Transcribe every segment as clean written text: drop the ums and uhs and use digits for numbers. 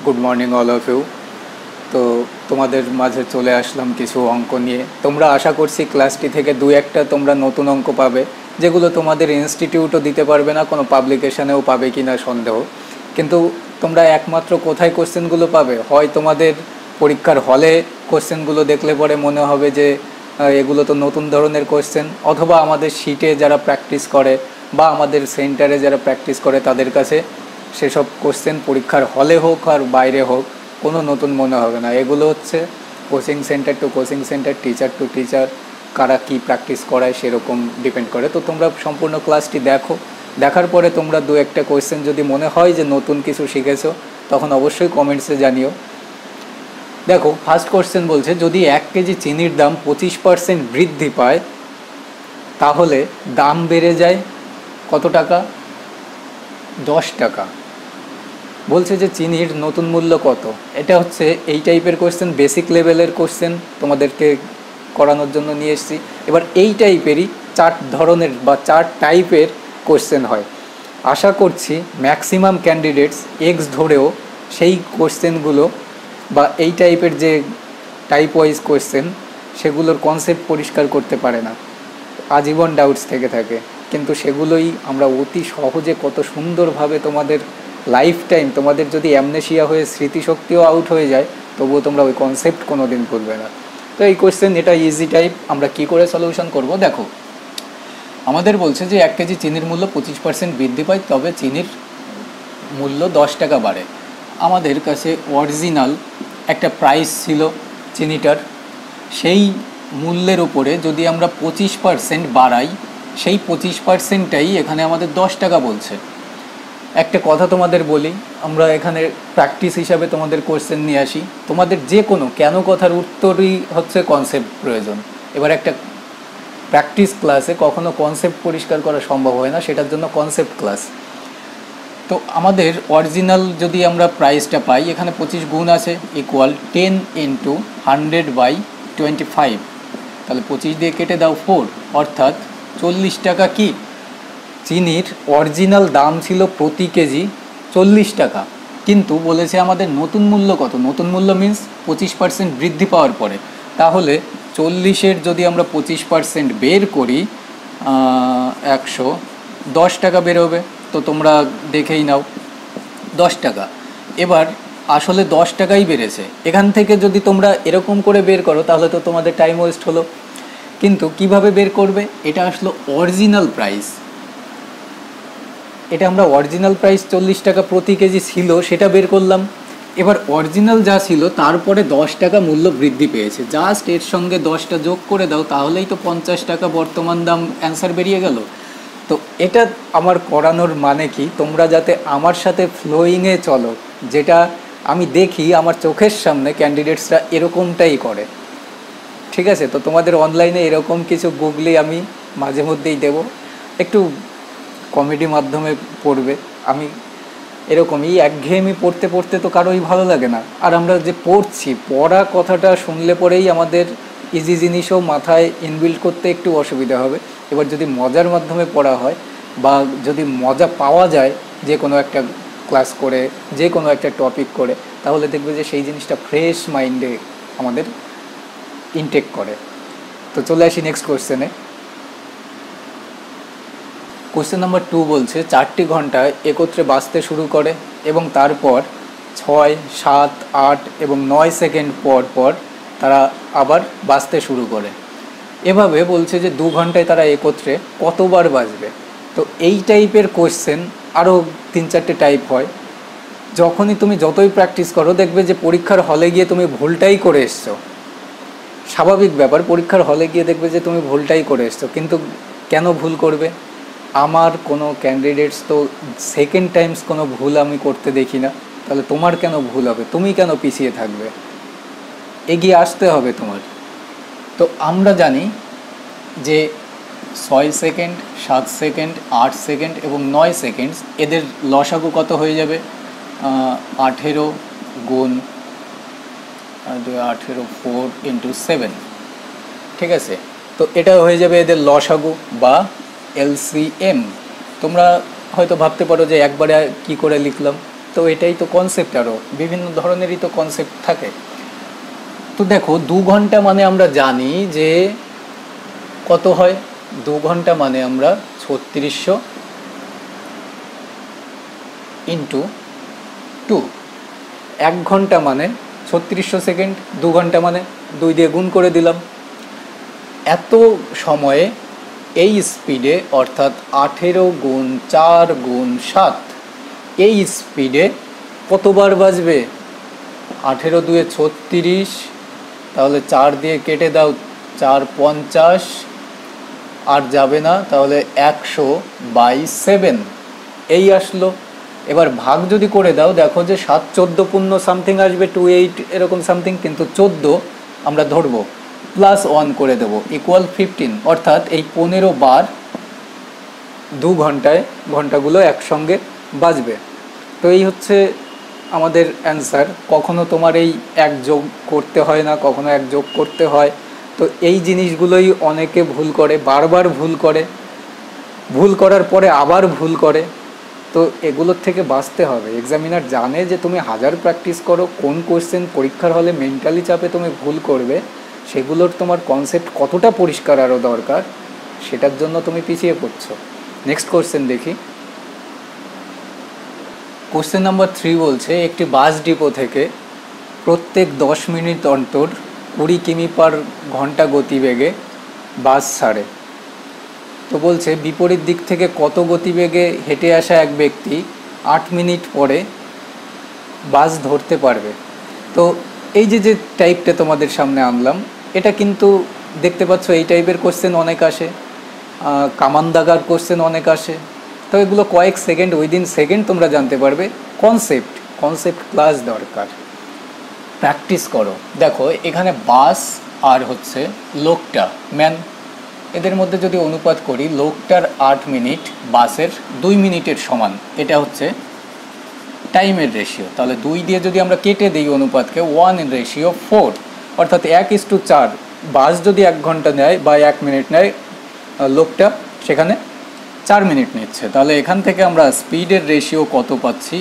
Good morning all of you. তো তোমাদের মাঝে চলে আসলাম কিছু অঙ্ক নিয়ে। তোমরা আশা করছি ক্লাসটি থেকে দু একটা তোমরা নতুন অঙ্ক পাবে, যেগুলো তোমাদের ইনস্টিটিউটও দিতে পারবে না, কোনো পাবলিকেশানেও পাবে কি না সন্দেহ। কিন্তু তোমরা একমাত্র কোথায় কোশ্চেনগুলো পাবে, হয় তোমাদের পরীক্ষার হলে কোশ্চেনগুলো দেখলে পরে মনে হবে যে এগুলো তো নতুন ধরনের কোশ্চেন, অথবা আমাদের শিটে যারা প্র্যাকটিস করে বা আমাদের সেন্টারে যারা প্র্যাকটিস করে তাদের কাছে সেসব কোশ্চেন পরীক্ষার হলে হোক আর বাইরে হোক কোনো নতুন মনে হবে না। এগুলো হচ্ছে coaching centre to coaching centre, teacher to teacher, কারা কী প্র্যাকটিস করায় সেরকম ডিপেন্ড করে। তো তোমরা সম্পূর্ণ ক্লাসটি দেখো, দেখার পরে তোমরা দু একটা কোশ্চেন যদি মনে হয় যে নতুন কিছু শিখেছো তখন অবশ্যই কমেন্টসে জানিও। দেখো, ফার্স্ট কোশ্চেন বলছে, যদি 1 কেজি চিনির দাম 25% বৃদ্ধি পায় তাহলে দাম বেড়ে যায় কত টাকা? 10 টাকা। বলছে যে চিনির নতুন মূল্য কত। এটা হচ্ছে এই টাইপের কোশ্চেন, বেসিক লেভেলের কোশ্চেন তোমাদেরকে করানোর জন্য নিয়ে এসেছি। এবার এই টাইপেরই 4 ধরনের বা 4 টাইপের কোশ্চেন হয়। আশা করছি ম্যাক্সিমাম ক্যান্ডিডেটস এক্স ধরেও সেই কোশ্চেনগুলো বা এই টাইপের যে টাইপ ওয়াইজ কোশ্চেন সেগুলোর কনসেপ্ট পরিষ্কার করতে পারে না, আজীবন ডাউটস থেকে থাকে। কিন্তু সেগুলোই আমরা অতি সহজে কত সুন্দরভাবে তোমাদের লাইফ টাইম, তোমাদের যদি অ্যামনেশিয়া হয়ে স্মৃতিশক্তিও আউট হয়ে যায় তবুও তোমরা ওই কনসেপ্ট কোনো দিন ভুলবে না। তো এই কোশ্চেন এটা ইজি টাইপ, আমরা কি করে সলিউশন করব দেখো। আমাদের বলছে যে 1 কেজি চিনির মূল্য 25% বৃদ্ধি পায় তবে চিনির মূল্য 10 টাকা বাড়ে। আমাদের কাছে অরিজিনাল একটা প্রাইস ছিল চিনিটার, সেই মূল্যের উপরে যদি আমরা 25% বাড়াই, সেই 25%টাই এখানে আমাদের 10 টাকা বলছে। একটা কথা তোমাদের বলি, আমরা এখানে প্র্যাকটিস হিসাবে তোমাদের কোশ্চেন নিয়ে আসি, তোমাদের যে কোনো কেন কথার উত্তরই হচ্ছে কনসেপ্ট প্রয়োজন। এবার একটা প্র্যাকটিস ক্লাসে কখনো কনসেপ্ট পরিষ্কার করা সম্ভব হয় না, সেটার জন্য কনসেপ্ট ক্লাস। তো আমাদের অরিজিনাল যদি আমরা প্রাইসটা পাই, এখানে 25 গুণ আছে ইকুয়াল 10 × 100/25, তাহলে 25 দিয়ে কেটে দাও 4, অর্থাৎ 40 টাকা। কি চিনির অরিজিনাল দাম ছিল প্রতি কেজি 40 টাকা, কিন্তু বলেছে আমাদের নতুন মূল্য কত। নতুন মূল্য মিন্স 25% বৃদ্ধি পাওয়ার পরে, তাহলে 40-এর যদি আমরা 25% বের করি 110 টাকা বেরোবে। তো তোমরা দেখেই নাও 10 টাকা। এবার আসলে 10 টাকাই বেড়েছে, এখান থেকে যদি তোমরা এরকম করে বের করো তাহলে তো তোমাদের টাইম ওয়েস্ট হলো। কিন্তু কিভাবে বের করবে, এটা আসলো অরিজিনাল প্রাইস, এটা আমরা অরিজিনাল প্রাইস 40 টাকা প্রতি কেজি ছিল সেটা বের করলাম। এবার অরিজিনাল যা ছিল তারপরে 10 টাকা মূল্য বৃদ্ধি পেয়েছে, জাস্ট এর সঙ্গে 10টা যোগ করে দাও তাহলেই তো 50 টাকা বর্তমান দাম অ্যান্সার বেরিয়ে গেল। তো এটা আমার করানোর মানে কি, তোমরা যাতে আমার সাথে ফ্লোয়িংয়ে চলো, যেটা আমি দেখি আমার চোখের সামনে ক্যান্ডিডেটসরা এরকমটাই করে। ঠিক আছে, তো তোমাদের অনলাইনে এরকম কিছু গুগলি আমি মাঝে মধ্যেই দেবো, একটু কমেডি মাধ্যমে পড়বে। আমি এরকমই একঘেয়েমি পড়তে পড়তে তো কারোই ভালো লাগে না, আর আমরা যে পড়ছি, পড়া কথাটা শুনলে পরেই আমাদের ইজি জিনিসও মাথায় ইনবিল্ড করতে একটু অসুবিধা হবে। এবার যদি মজার মাধ্যমে পড়া হয় বা যদি মজা পাওয়া যায় যে কোনো একটা ক্লাস করে, যে কোনো একটা টপিক করে, তাহলে দেখবে যে সেই জিনিসটা ফ্রেশ মাইন্ডে আমাদের ইনটেক করে। তো চলে আসি নেক্সট কোশ্চেনে। কোশ্চেন নাম্বার 2 বলছে 4টি ঘন্টা একত্রে বাজতে শুরু করে এবং তারপর 6, 7, 8 এবং 9 সেকেন্ড পর পর তারা আবার বাজতে শুরু করে। এভাবে বলছে যে 2 ঘন্টায় তারা একত্রে কতবার বাজবে। তো এই টাইপের কোশ্চেন আরও 3-4টে টাইপ হয়। যখনই তুমি যতই প্র্যাকটিস করো দেখবে যে পরীক্ষার হলে গিয়ে তুমি ভুলটাই করে এসছো। স্বাভাবিক ব্যাপার, পরীক্ষার হলে গিয়ে দেখবে যে তুমি ভুলটাই করে এসছো। কিন্তু কেন ভুল করবে? আমার কোনো ক্যান্ডিডেটস তো সেকেন্ড টাইমস কোনো ভুল আমি করতে দেখি না, তাহলে তোমার কেন ভুল হবে? তুমি কেন পিছিয়ে থাকবে? এগিয়ে আসতে হবে তোমার। তো আমরা জানি যে 6 সেকেন্ড, 7 সেকেন্ড, 8 সেকেন্ড এবং 9 সেকেন্ড, এদের লসাগু কত হয়ে যাবে? 18 গুণ 18, 4 × 7, ঠিক আছে। তো এটা হয়ে যাবে এদের লসাগু বা এলসিএম। তোমরা হয়তো ভাবতে পারো যে একবারে কি করে লিখলাম, তো এটাই তো কনসেপ্ট, আরও বিভিন্ন ধরনেরই তো কনসেপ্ট থাকে। তো দেখো 2 ঘন্টা মানে আমরা জানি যে কত হয়, 2 ঘন্টা মানে আমরা 3600 ইন্টু 2, 1 ঘন্টা মানে 3600 সেকেন্ড, 2 ঘন্টা মানে 2 দিয়ে গুণ করে দিলাম। এত সময়ে এই স্পিডে অর্থাৎ 18 গুণ 4 গুণ 7 এই স্পিডে কতবার বাজবে? 18 দুয়ে 36, তাহলে 4 দিয়ে কেটে দাও, 4 50, আর যাবে না, তাহলে 100/7 এই আসলো। এবার ভাগ যদি করে দাও, দেখো যে 7 14 পূর্ণ সামথিং আসবে, 28 এরকম সামথিং, কিন্তু 14 আমরা ধরবো, প্লাস 1 করে দেবো, ইকুয়াল 15, অর্থাৎ এই 15 বার 2 ঘন্টায় ঘন্টাগুলো একসঙ্গে বাজবে। তো এই হচ্ছে আমাদের অ্যান্সার। কখনো তোমার এই এক যোগ করতে হয় না, কখনো এক যোগ করতে হয়। তো এই জিনিসগুলোই অনেকে ভুল করে, বারবার ভুল করে, ভুল করার পরে আবার ভুল করে। তো এগুলোর থেকে বাঁচতে হবে। এক্সামিনার জানে যে তুমি হাজার প্র্যাকটিস করো, কোন কোশ্চেন পরীক্ষার হলে মেন্টালি চাপে তুমি ভুল করবে, সেগুলোর তোমার কনসেপ্ট কতটা পরিষ্কার আরও দরকার, সেটার জন্য তুমি পিছিয়ে পড়ছো। নেক্সট কোশ্চেন দেখি। কোশ্চেন নাম্বার 3 বলছে, একটি বাস ডিপো থেকে প্রত্যেক 10 মিনিট অন্তর 20 কিমি/ঘন্টা গতিবেগে বাস ছাড়ে। তো বলছে বিপরীত দিক থেকে কত গতিবেগে হেঁটে আসা এক ব্যক্তি 8 মিনিট পরে বাস ধরতে পারবে। তো এই যে টাইপটা তোমাদের সামনে আনলাম, এটা কিন্তু দেখতে পাচ্ছ এই টাইপের কোশ্চেন অনেক আসে, কামান দাগার কোশ্চেন অনেক আসে। তো এগুলো কয়েক সেকেন্ড, উইদিন সেকেন্ড তোমরা জানতে পারবে। কনসেপ্ট ক্লাস দরকার, প্র্যাকটিস করো। দেখো এখানে বাস আর হচ্ছে লোকটা ম্যান, এদের মধ্যে যদি অনুপাত করি, লোকটার 8 মিনিট, বাসের 2 মিনিটের সমান, এটা হচ্ছে টাইমের রেশিও। তাহলে 2 দিয়ে যদি আমরা কেটে দিই অনুপাতকে, 1:4, অর্থাৎ 1:4। বাস যদি 1 ঘন্টা নেয় বা 1 মিনিট নেয়, লোকটা সেখানে 4 মিনিট নিচ্ছে। তাহলে এখান থেকে আমরা স্পিডের রেশিও কত পাচ্ছি?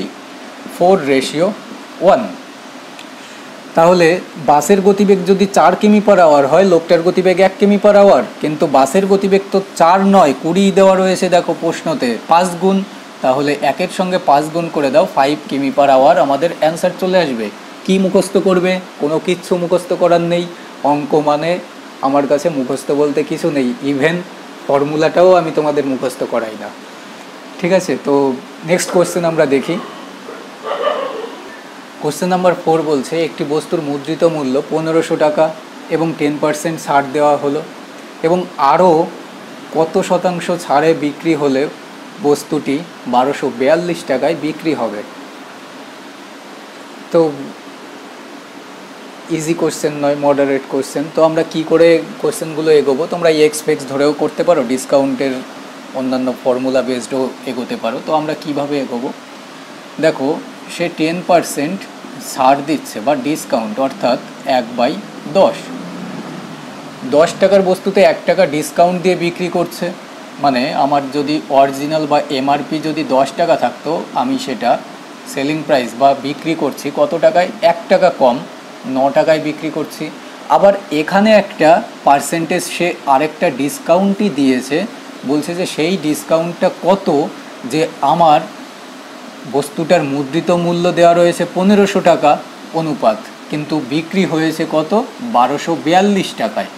4:1। তাহলে বাসের গতিবেগ যদি 4 কিমি/আওয়ার হয়, লোকটার গতিবেগ 1 কিমি/আওয়ার, কিন্তু বাসের গতিবেগ তো 4 নয়, 20 দেওয়া রয়েছে দেখো প্রশ্নতে, 5 গুণ। তাহলে 1-এর সঙ্গে 5 গুণ করে দাও, 5 কিমি/আওয়ার আমাদের অ্যান্সার চলে আসবে। কি মুখস্থ করবে? কোনো কিচ্ছু মুখস্থ করার নেই। অঙ্ক মানে আমার কাছে মুখস্থ বলতে কিছু নেই, ইভেন ফর্মুলাটাও আমি তোমাদের মুখস্থ করাই না, ঠিক আছে? তো নেক্সট কোশ্চেন আমরা দেখি। কোশ্চেন নাম্বার 4 বলছে, একটি বস্তুর মুদ্রিত মূল্য 1500 টাকা এবং 10% ছাড় দেওয়া হলো, এবং আরও কত শতাংশ ছাড়ে বিক্রি হলে বস্তুটি 1242 টাকায় বিক্রি হবে? তো ইজি কোশ্চেন নয়, মডারেট কোশ্চেন। তো আমরা কি করে কোশ্চেনগুলো এগোবো? তোমরা এক্সপেক্টস ধরেও করতে পারো, ডিসকাউন্টের অন্যান্য ফর্মুলা বেসডও এগোতে পারো। তো আমরা কিভাবে এগোবো? দেখো সে 10% ছাড় দিচ্ছে বা ডিসকাউন্ট, অর্থাৎ 1/10। 10 টাকার বস্তুতে 1 টাকা ডিসকাউন্ট দিয়ে বিক্রি করছে, মানে আমার যদি অরিজিনাল বা এমআরপি যদি 10 টাকা থাকতো, আমি সেটা সেলিং প্রাইস বা বিক্রি করছি কত টাকায়? 1 টাকা কম, 9 টাকায় বিক্রি করছি। আবার এখানে একটা পার্সেন্টেজ সে আরেকটা ডিসকাউন্টই দিয়েছে, বলছে যে সেই ডিসকাউন্টটা কত, যে আমার বস্তুটার মুদ্রিত মূল্য দেওয়া রয়েছে 1500 টাকা অনুপাত, কিন্তু বিক্রি হয়েছে কত? 1242 টাকায়।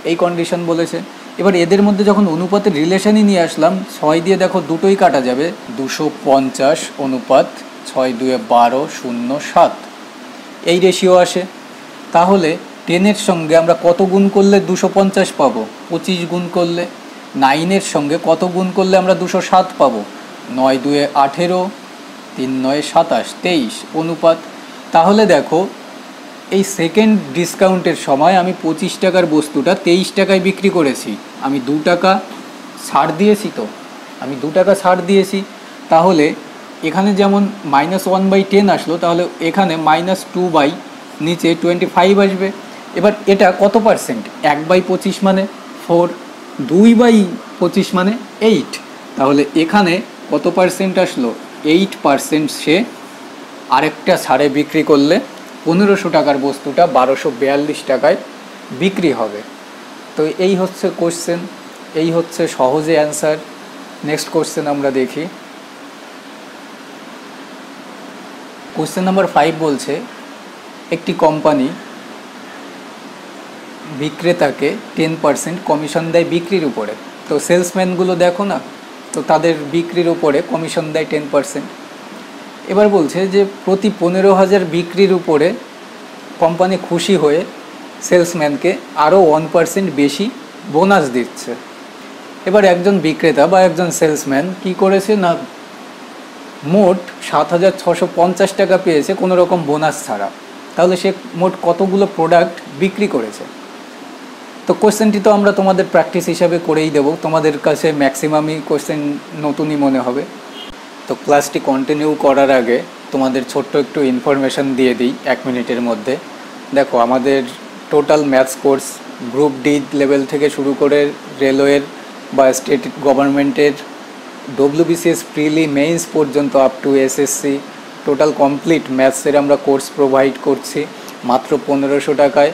এই কন্ডিশন বলেছে। এবার এদের মধ্যে যখন অনুপাতের রিলেশনই নিয়ে আসলাম, 6 দিয়ে দেখো দুটোই কাটা যাবে, 250 অনুপাত 6×2 12, 0, 7 এই রেশিও আসে। তাহলে 10-এর সঙ্গে আমরা কত গুণ করলে 250 পাবো? 25 গুণ করলে। 9-এর সঙ্গে কত গুণ করলে আমরা 207 পাবো? 9×2 18, 3×9 27, 23 অনুপাত। তাহলে দেখো এই সেকেন্ড ডিসকাউন্টের সময় আমি 25 টাকার বস্তুটা 23 টাকায় বিক্রি করেছি, আমি 2 টাকা ছাড় দিয়েছি। তো আমি 2 টাকা ছাড় দিয়েছি, তাহলে এখানে যেমন -1/10 আসলো, তাহলে এখানে -2 নিচে 25 আসবে। এবার এটা কত পার্সেন্ট? 1/25 মানে 4, 2/25 মানে 8, তাহলে এখানে কত পার্সেন্ট আসলো? 8% সে আরেকটা ছাড়ে বিক্রি করলে 1500 টাকার বস্তুটা 1242 টাকায় বিক্রি হবে। তো এই হচ্ছে কোশ্চেন, এই হচ্ছে সহজে অ্যান্সার। নেক্সট কোশ্চেন আমরা দেখি। কোশ্চেন নাম্বার 5 বলছে একটি কোম্পানি বিক্রেতাকে 10% কমিশন দেয় বিক্রির উপরে। তো সেলসম্যানগুলো দেখো না, তো তাদের বিক্রির উপরে কমিশন দেয় 10%। এবার বলছে যে প্রতি 15,000 বিক্রির উপরে কোম্পানি খুশি হয়ে সেলসম্যানকে আরও 1% বেশি বোনাস দিচ্ছে। এবার একজন বিক্রেতা বা একজন সেলসম্যান কি করেছে না, মোট 7,650 টাকা পেয়েছে কোনো রকম বোনাস ছাড়া। তাহলে সে মোট কতগুলো প্রোডাক্ট বিক্রি করেছে? তো কোশ্চেনটি তো আমরা তোমাদের প্র্যাকটিস হিসাবে করেই দেবো, তোমাদের কাছে ম্যাক্সিমামই কোশ্চেন নতুনই মনে হবে। তো ক্লাসটি কন্টিনিউ করার আগে তোমাদের ছোট্ট একটু ইনফরমেশান দিয়ে দিই 1 মিনিটের মধ্যে। দেখো, আমাদের total maths course group D level থেকে শুরু করে রেলওয়ের বা স্টেট গভর্নমেন্টের ডব্লিউবিসিএস প্রিলি মেইনস পর্যন্ত up to SSC total complete ম্যাথসের আমরা কোর্স প্রোভাইড করছি মাত্র 1500 টাকায়।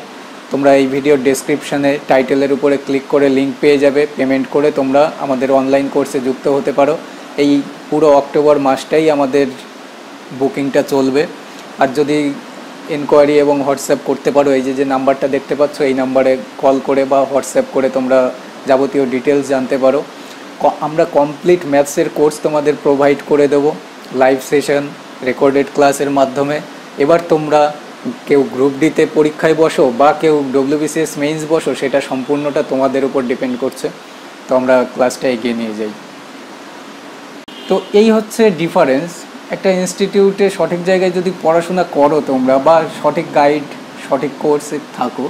তোমরা এই ভিডিওর ডেসক্রিপশানে টাইটেলের উপরে ক্লিক করে লিঙ্ক পেয়ে যাবে, পেমেন্ট করে তোমরা আমাদের অনলাইন কোর্সে যুক্ত হতে পারো। এই পুরো অক্টোবর মাসটাই আমাদের বুকিংটা চলবে। আর যদি এনকোয়ারি এবং হোয়াটসঅ্যাপ করতে পারো, এই যে নাম্বারটা দেখতে পাচ্ছ এই নাম্বারে কল করে বা হোয়াটসঅ্যাপ করে তোমরা যাবতীয় ডিটেলস জানতে পারো। আমরা কমপ্লিট ম্যাথসের কোর্স তোমাদের প্রোভাইড করে দেবো লাইভ সেশন রেকর্ডেড ক্লাসের মাধ্যমে। এবার তোমরা কেউ গ্রুপ ডিতে পরীক্ষায় বসো বা কেউ ডব্লিউবিসিএস মেইনস বসো, সেটা সম্পূর্ণটা তোমাদের উপর ডিপেন্ড করছে। তো আমরা ক্লাসটা এগিয়ে নিয়ে যাই। তো এই হচ্ছে ডিফারেন্স। একটা ইনস্টিটিউটে সঠিক জায়গায় যদি পড়াশোনা করো তোমরা বা সঠিক গাইড সঠিক কোর্সে থাকো,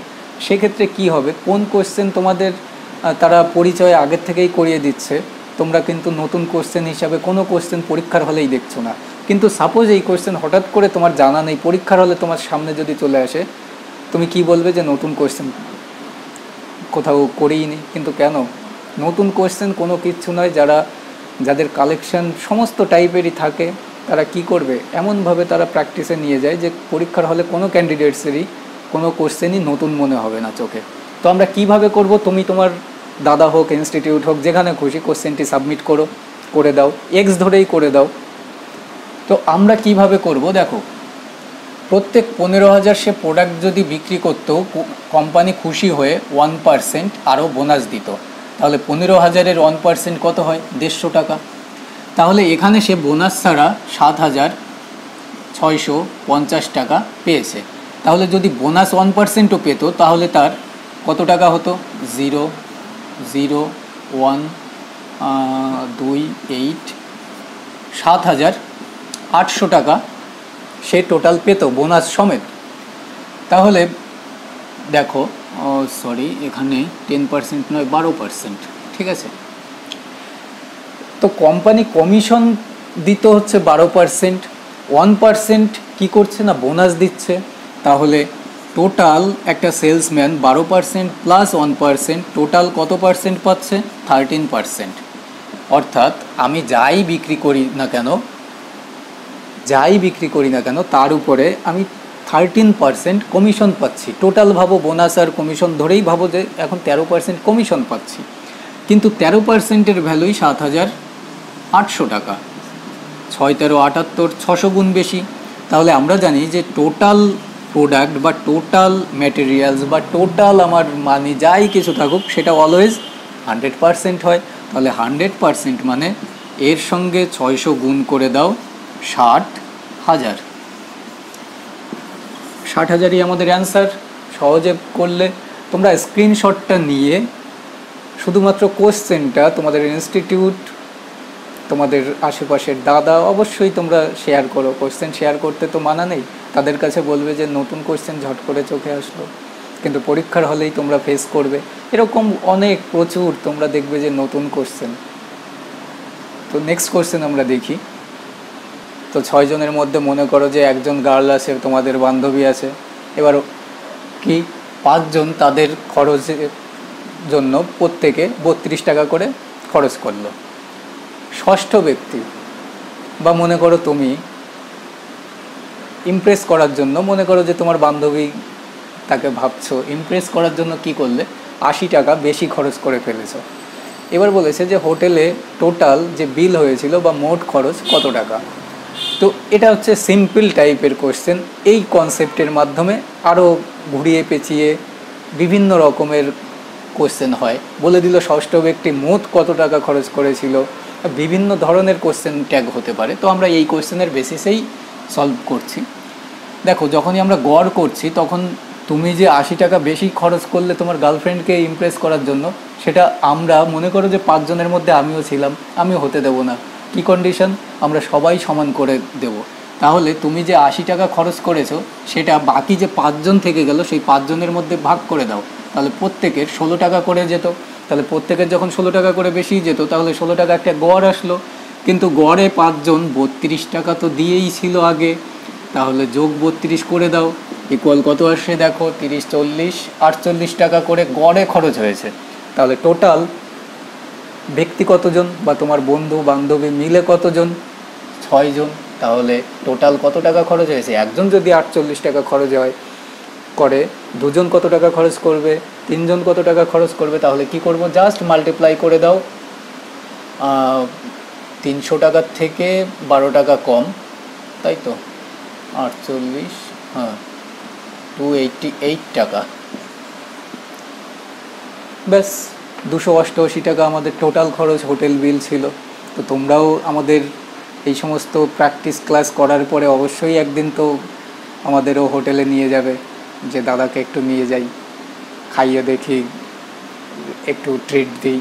সেক্ষেত্রে কি হবে, কোন কোশ্চেন তোমাদের তারা পরিচয় আগের থেকেই করিয়ে দিচ্ছে, তোমরা কিন্তু নতুন কোশ্চেন হিসাবে কোনো কোশ্চেন পরীক্ষার হলেই দেখছো না। কিন্তু সাপোজ এই কোশ্চেন হঠাৎ করে তোমার জানা নেই, পরীক্ষার হলে তোমার সামনে যদি চলে আসে, তুমি কি বলবে যে নতুন কোশ্চেন কোথাও করিনি। কিন্তু কেন নতুন কোশ্চেন কোনো কিচ্ছু নয়, যাদের কালেকশন সমস্ত টাইপেরই থাকে তারা কি করবে, এমনভাবে তারা প্র্যাকটিসে নিয়ে যায় যে পরীক্ষার হলে কোনো ক্যান্ডিডেটসেরই কোনো কোশ্চেনই নতুন মনে হবে না চোখে। তো আমরা কিভাবে করব, তুমি তোমার দাদা হোক ইনস্টিটিউট হোক যেখানে খুশি কোশ্চেনটি সাবমিট করে দাও, এক্স ধরেই করে দাও। তো আমরা কিভাবে করব, দেখো, প্রত্যেক 15,000 সে প্রোডাক্ট যদি বিক্রি করতো, কোম্পানি খুশি হয়ে 1% আরও বোনাস দিত। তাহলে 15,000-এর 1% কত হয়, 150 টাকা। তাহলে এখানে সে বোনাস ছাড়া 7,650 টাকা পেয়েছে। তাহলে যদি বোনাস 1%ও পেত তাহলে তার কত টাকা হতো, 0,0,1,2,8 7,800 টাকা সে টোটাল পেত বোনাস সমেত। তাহলে দেখো, সরি এখানে 10% নয় 12%, ঠিক আছে। তো কোম্পানি কমিশন দিতে হচ্ছে 12%, 1% কী করছে না, বোনাস দিচ্ছে। তাহলে টোটাল একটা সেলসম্যান 12% প্লাস 1% টোটাল কত পার্সেন্ট পাচ্ছে, 13%। অর্থাৎ আমি যাই বিক্রি করি না কেন তার উপরে আমি 13% কমিশন পাচ্ছি। টোটাল ভাবো, বোনাস আর কমিশন ধরেই ভাবো যে এখন 13% কমিশন পাচ্ছি। কিন্তু 13%-এর ভ্যালুই 7,800 টাকা, 6×13 = 600 গুণ বেশি। তাহলে আমরা জানি যে টোটাল প্রোডাক্ট বা টোটাল ম্যাটেরিয়ালস বা টোটাল আমার মানি যাই কিছু থাকুক সেটা অলওয়েজ 100% হয়। তাহলে 100% মানে এর সঙ্গে 600 গুণ করে দাও 60,000। 60,000-ই আমাদের অ্যান্সার। সহজে করলে তোমরা স্ক্রিনশটটা নিয়ে শুধুমাত্র কোশ্চেনটা তোমাদের ইনস্টিটিউট, তোমাদের আশেপাশের দাদা, অবশ্যই তোমরা শেয়ার করো। কোশ্চেন শেয়ার করতে তো মানা নেই, তাদের কাছে বলবে যে নতুন কোশ্চেন ঝট করে চোখে আসলো, কিন্তু পরীক্ষার হলেই তোমরা ফেস করবে এরকম অনেক প্রচুর তোমরা দেখবে যে নতুন কোশ্চেন। তো নেক্সট কোশ্চেন আমরা দেখি। তো 6 জনের মধ্যে মনে করো যে একজন গার্ল আছে, তোমাদের বান্ধবী আছে। এবার কি 5 জন তাদের খরচের জন্য প্রত্যেকে 32 টাকা করে খরচ করলো। ষষ্ঠ ব্যক্তি বা মনে করো তুমি ইমপ্রেস করার জন্য, মনে করো যে তোমার বান্ধবী তাকে ভাবছো, ইমপ্রেস করার জন্য কি করলে 80 টাকা বেশি খরচ করে ফেলেছো। এবার বলেছে যে হোটেলে টোটাল যে বিল হয়েছিল বা মোট খরচ কত টাকা। তো এটা হচ্ছে সিম্পল টাইপের কোশ্চেন। এই কনসেপ্টের মাধ্যমে আরও ঘুরিয়ে পেঁচিয়ে বিভিন্ন রকমের কোশ্চেন হয়। বলে দিল ষষ্ঠ ব্যক্তি মোট কত টাকা খরচ করেছিল, বিভিন্ন ধরনের কোশ্চেন ট্যাগ হতে পারে। তো আমরা এই কোশ্চেনের বেসিসেই সলভ করছি। দেখো, যখনই আমরা গড় করছি তখন তুমি যে 80 টাকা বেশি খরচ করলে তোমার গার্লফ্রেন্ডকে ইমপ্রেস করার জন্য, সেটা আমরা মনে করো যে 5 জনের মধ্যে আমিও ছিলাম, আমিও হতে দেব না। কি কন্ডিশন? আমরা সবাই সমান করে দেব। তাহলে তুমি যে 80 টাকা খরচ করেছো সেটা বাকি যে 5 জন থেকে গেল সেই 5 জনের মধ্যে ভাগ করে দাও, তাহলে প্রত্যেকের 16 টাকা করে যেত। তাহলে প্রত্যেকের যখন 16 টাকা করে বেশি যেত, তাহলে 16 টাকা একটা গড় আসলো। কিন্তু গড়ে 5 জন 32 টাকা তো দিয়েই ছিল আগে, তাহলে যোগ 32 করে দাও, ইকুয়াল কত আসে দেখো, 30 40 48 টাকা করে গড়ে খরচ হয়েছে। তাহলে টোটাল ব্যক্তি কতজন বা তোমার বন্ধু বান্ধবী মিলে কতজন? 6 জন। তাহলে টোটাল কত টাকা খরচ হয়েছে? একজন যদি 48 টাকা খরচ করে, দুজন কত টাকা খরচ করবে, তিনজন কত টাকা খরচ করবে? তাহলে কি করব, জাস্ট মাল্টিপ্লাই করে দাও। 300 টাকার থেকে 12 টাকা কম, তাই তো 48, হ্যাঁ 288 টাকা। ব্যাস, 288 টাকা আমাদের টোটাল খরচ হোটেল বিল ছিল। তো তোমরাও আমাদের এই সমস্ত প্র্যাকটিস ক্লাস করার পরে অবশ্যই একদিন তো আমাদেরও হোটেলে নিয়ে যাবে, যে দাদাকে একটু নিয়ে যাই, খাইয়ে দেখি, একটু ট্রিট দিই।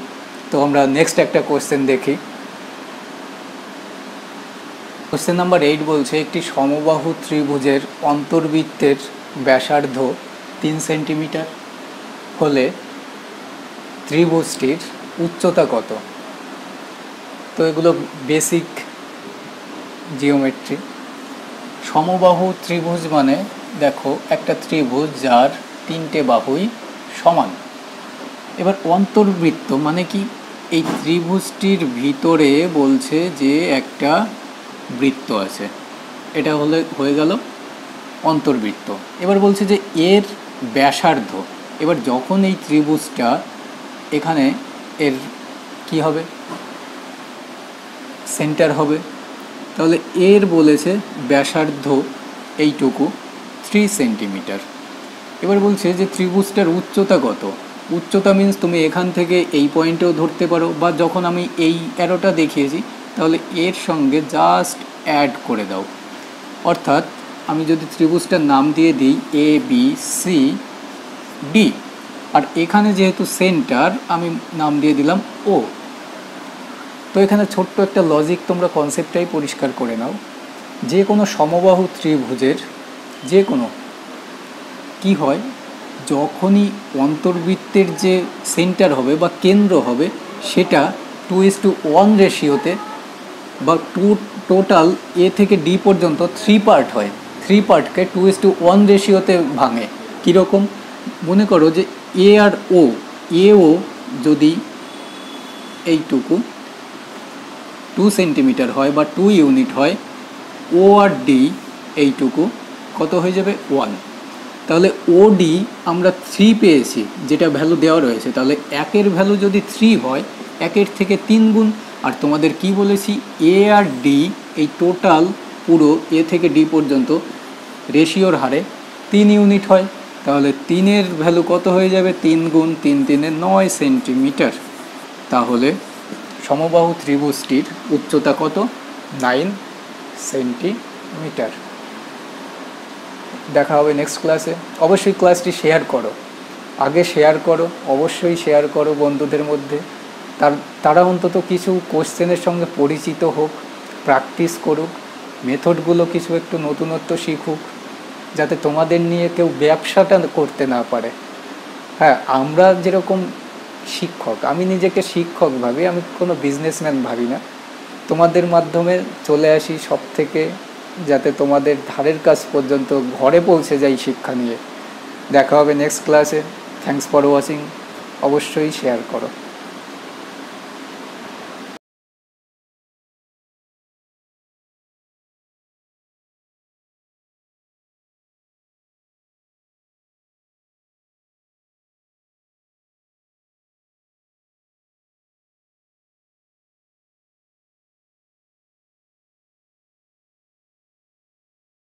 তো আমরা নেক্সট একটা কোশ্চেন দেখি। কোশ্চেন নাম্বার 8 বলছে, একটি সমবাহু ত্রিভুজের অন্তর্বৃত্তের ব্যাসার্ধ 3 সেন্টিমিটার হলে ত্রিভুজটির উচ্চতা কত? তো এগুলো বেসিক জিওমেট্রি। সমবাহু ত্রিভুজ মানে দেখো একটা ত্রিভুজ যার 3টে বাহুই সমান। এবার অন্তর্বৃত্ত মানে কি? এই ত্রিভুজটির ভিতরে বলছে যে একটা বৃত্ত আছে, এটা হয়ে গেল অন্তর্বৃত্ত। এবার বলছে যে এর ব্যাসার্ধ। এবার যখন এই ত্রিভুজটা এখানে এর কি হবে, সেন্টার হবে, তাহলে এর বলেছে ব্যাসার্ধ এইটুকু 3 সেন্টিমিটার। এবার বলছে যে ত্রিভুজটার উচ্চতা কত। উচ্চতা মিন্স তুমি এখান থেকে এই পয়েন্টেও ধরতে পারো, বা যখন আমি এই অ্যারোটা দেখিয়েছি তাহলে এর সঙ্গে জাস্ট অ্যাড করে দাও। অর্থাৎ আমি যদি ত্রিভুজটার নাম দিয়ে দিই ABCD, আর এখানে যেহেতু সেন্টার আমি নাম দিয়ে দিলাম O। তো এখানে ছোট্ট একটা লজিক, তোমরা কনসেপ্টটাই পরিষ্কার করে নাও। যে কোনো সমবাহু ত্রিভুজের যে কোনো কি হয়, যখনই অন্তর্বৃত্তের যে সেন্টার হবে বা কেন্দ্র হবে সেটা 2:1 রেশিওতে বা টোটাল A থেকে D পর্যন্ত 3 পার্ট হয়, 3 পার্টকে 2:1 রেশিওতে ভাঙে। কীরকম? মনে করো যে A আর AO যদি এইটুকু 2 সেন্টিমিটার হয় বা 2 ইউনিট হয়, O আর D এইটুকু কত হয়ে যাবে? 1। তাহলে OD আমরা 3 পেয়েছি, যেটা ভ্যালু দেওয়া রয়েছে। তাহলে 1-এর ভ্যালু যদি 3 হয়, 1-এর থেকে 3 গুণ। আর তোমাদের কি বলেছি, A আর D এই টোটাল পুরো A থেকে D পর্যন্ত রেশিওর হারে 3 ইউনিট হয়। তাহলে 3-এর ভ্যালু কত হয়ে যাবে? 3 গুণ 3 3-এ 9 সেন্টিমিটার। তাহলে সমবাহু ত্রিভুজটির উচ্চতা কত? 9 সেন্টিমিটার। দেখা হবে নেক্সট ক্লাসে। অবশ্যই ক্লাসটি শেয়ার করো, আগে শেয়ার করো, অবশ্যই শেয়ার করো বন্ধুদের মধ্যে। তারা অন্তত কিছু কোশ্চেনের সঙ্গে পরিচিত হোক, প্র্যাকটিস করুক, মেথডগুলো কিছু একটু নতুনত্ব শিখুক, যাতে তোমাদের নিয়ে কেউ ব্যবসাটা করতে না পারে। হ্যাঁ, আমরা যেরকম শিক্ষক, আমি নিজেকে শিক্ষক ভাবি, আমি কোনো বিজনেসম্যান ভাবি না। তোমাদের মাধ্যমে চলে আসি সব থেকে, যাতে তোমাদের ধারের কাছ পর্যন্ত ঘরে পৌঁছে যাই শিক্ষা নিয়ে। দেখা হবে নেক্সট ক্লাসে। Thanks for watching. অবশ্যই শেয়ার করো।